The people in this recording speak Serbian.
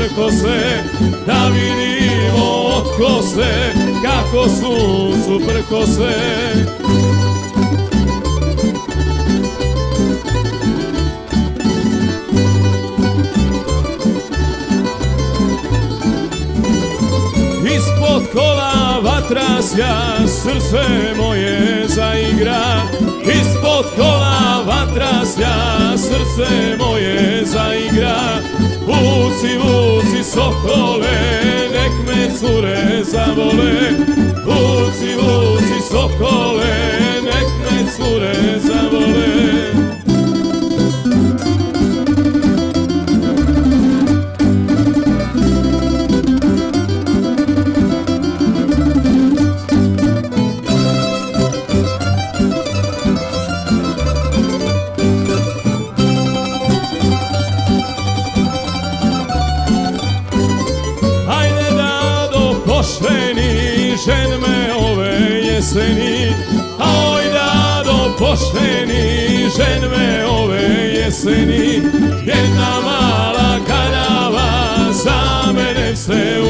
prkose, da vidimo otko ste, kako suncu prkose. Ispod kola vatra sja, srce moje zaigra. Ispod kola vatra sja, srce moje zaigra. Vuci, vuci sokole, nek me cure zavole. Vuci, vuci sokole, nek me cure zavole. Žen me ove jeseni, oj dado pošteni, žen me ove jeseni. Jedna mala kaljava za mene se